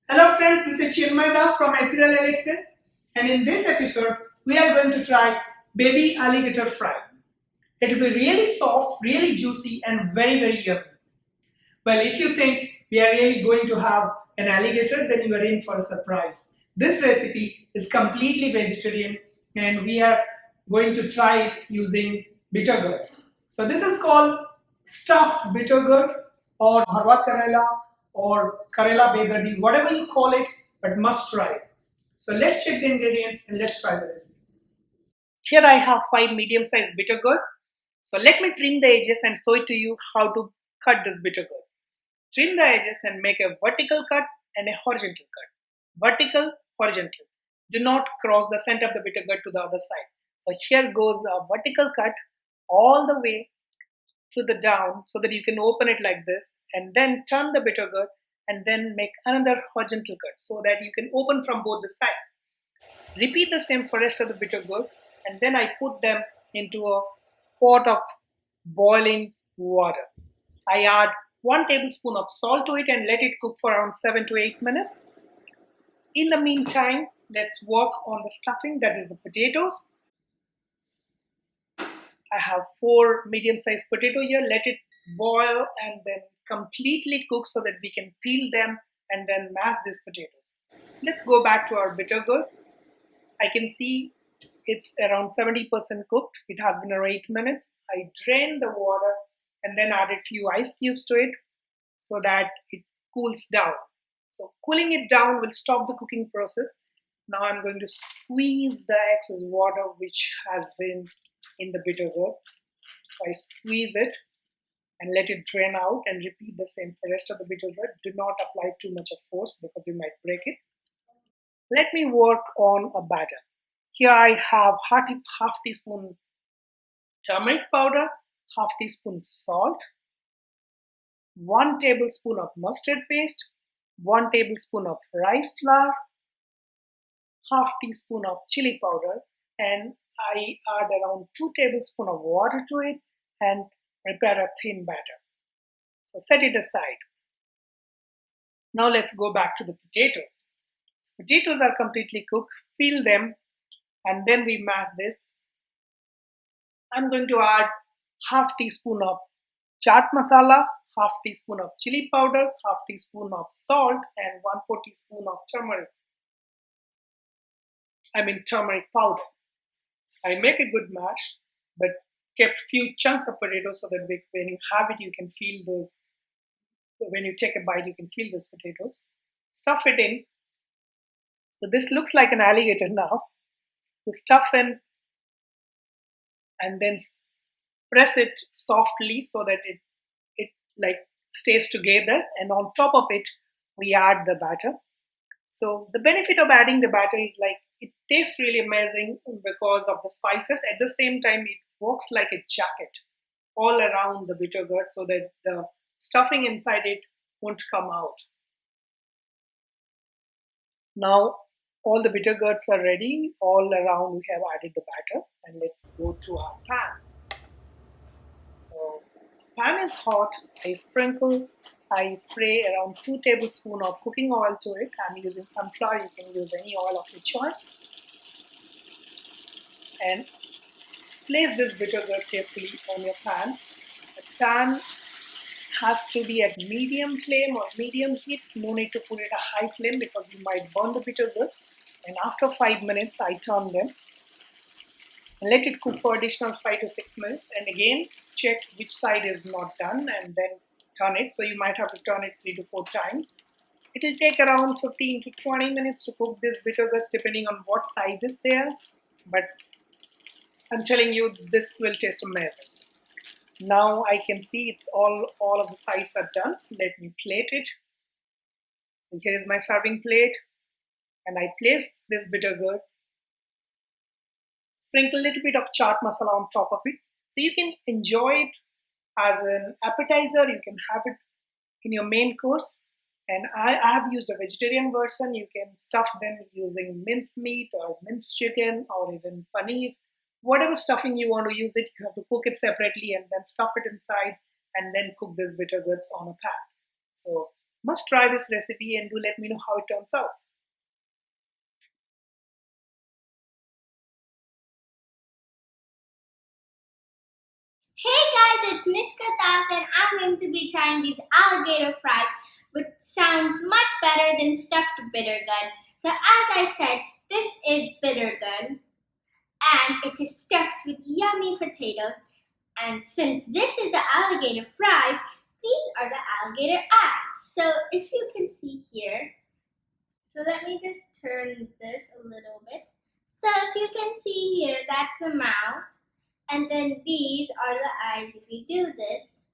Hello friends, this is Chinmay Das from Ethereal Elixir, and in this episode we are going to try baby alligator fry. It will be really soft, really juicy and very yummy. Well, if you think we are really going to have an alligator, then you are in for a surprise. This recipe is completely vegetarian and we are going to try it using bitter gourd. So this is called stuffed bitter gourd or Bharwa Karela or Karela Begadi, whatever you call it, but must try it. So let's check the ingredients and let's try the recipe. Here I have 5 medium-sized bitter gourd. So let me trim the edges and show it to you how to cut this bitter gourd. Trim the edges and make a vertical cut and a horizontal cut. Vertical, horizontal. Do not cross the center of the bitter gourd to the other side. So here goes a vertical cut all the way to the down so that you can open it like this and then turn the bitter gourd and then make another horizontal cut so that you can open from both the sides. Repeat the same for rest of the bitter gourd and then I put them into a pot of boiling water. I add 1 tablespoon of salt to it and let it cook for around 7 to 8 minutes. In the meantime, let's work on the stuffing, that is the potatoes. I have 4 medium-sized potato here. Let it boil and then completely cook so that we can peel them and then mash these potatoes. Let's go back to our bitter gourd. I can see it's around 70% cooked. It has been around 8 minutes. I drained the water and then added few ice cubes to it so that it cools down. So cooling it down will stop the cooking process. Now I'm going to squeeze the excess water which has been in the bitter gourd. So I squeeze it and let it drain out and repeat the same for the rest of the bitter gourd. Do not apply too much of force because you might break it. Let me work on a batter. Here I have half teaspoon turmeric powder, half teaspoon salt, 1 tablespoon of mustard paste, 1 tablespoon of rice flour, half teaspoon of chilli powder, and I add around 2 tablespoons of water to it and prepare a thin batter. So set it aside. Now let's go back to the potatoes. So potatoes are completely cooked. Peel them and then we mash this. I'm going to add half teaspoon of chaat masala, half teaspoon of chili powder, half teaspoon of salt and 1/4 teaspoon of turmeric powder. I make a good mash, but kept few chunks of potatoes so that when you have it, you can feel those. When you take a bite, you can feel those potatoes. Stuff it in. So this looks like an alligator now. You stuff in and then press it softly so that it like stays together. And on top of it, we add the batter. So the benefit of adding the batter is like it tastes really amazing because of the spices. At the same time, it works like a jacket all around the bitter gourd so that the stuffing inside it won't come out. Now all the bitter gourds are ready. All around we have added the batter and let's go to our pan. So the pan is hot. I spray around 2 tablespoons of cooking oil to it. I'm using sunflower. You can use any oil of your choice. And place this bitter gourd carefully on your pan. The pan has to be at medium flame or medium heat. No need to put it at high flame because you might burn the bitter gourd. And after 5 minutes, I turn them and let it cook for additional 5 to 6 minutes. And again, check which side is not done and then turn it. So you might have to turn it 3 to 4 times. It will take around 15 to 20 minutes to cook this bitter gourd depending on what size is there. But I'm telling you, this will taste amazing. Now I can see it's all of the sides are done. Let me plate it. So here is my serving plate. And I place this bitter gourd, sprinkle a little bit of chaat masala on top of it. So you can enjoy it as an appetizer, you can have it in your main course. And I have used a vegetarian version. You can stuff them using minced meat or minced chicken or even paneer. Whatever stuffing you want to use it, you have to cook it separately and then stuff it inside and then cook this bitter gourds on a pan. So Must try this recipe and do let me know how it turns out. Hey guys, it's Nishka Das and I'm going to be trying these alligator fries, which sounds much better than stuffed bitter gourd. So as I said, this is bitter gourd and it is stuffed with yummy potatoes. And since this is the alligator fries, these are the alligator eyes. So if you can see here, so let me just turn this a little bit. So if you can see here, that's the mouth. And then these are the eyes. If you do this,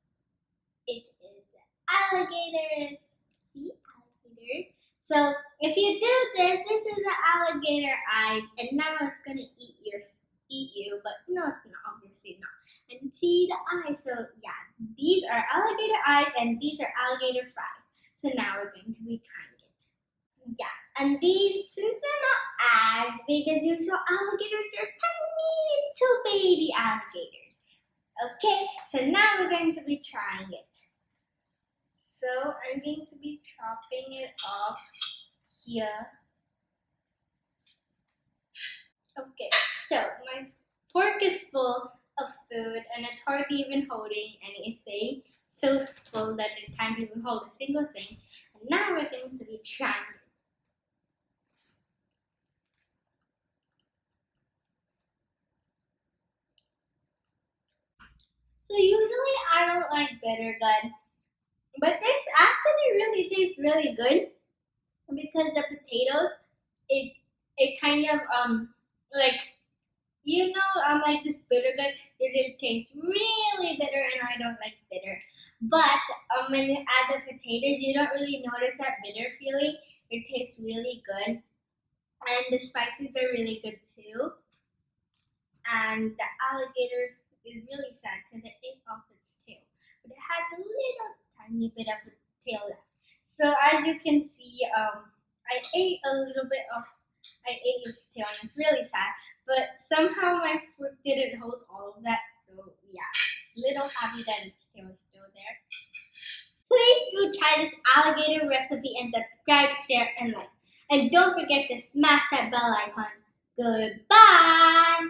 it is the alligators. See, alligator. So if you do this, this is the alligator eyes, and now it's gonna eat you, but no, it's not, obviously not. And see the eyes. So yeah, these are alligator eyes, and these are alligator fries. So now we're going to be trying it. Yeah, and these, since they're not as big as usual alligators, they're tiny little baby alligators. Okay, so now we're going to be trying it. So I'm going to be chopping it off here. Okay, so my fork is full of food and it's hardly even holding anything. So full that it can't even hold a single thing. And now we're going to be trying it. So usually I don't like bitter gourd, but this actually really tastes really good because the potatoes, it kind of like like this bitter gourd usually tastes really bitter and I don't like bitter. But when you add the potatoes, you don't really notice that bitter feeling. It tastes really good, and the spices are really good too. And the alligator is really sad because it ate off its tail, but it has a little tiny bit of the tail left. So as you can see, I ate a little bit of, I ate its tail, and it's really sad. But somehow my fork didn't hold all of that, so yeah, it's a little happy that its tail is still there. Please do try this alligator recipe and subscribe, share, and like. And don't forget to smash that bell icon. Goodbye!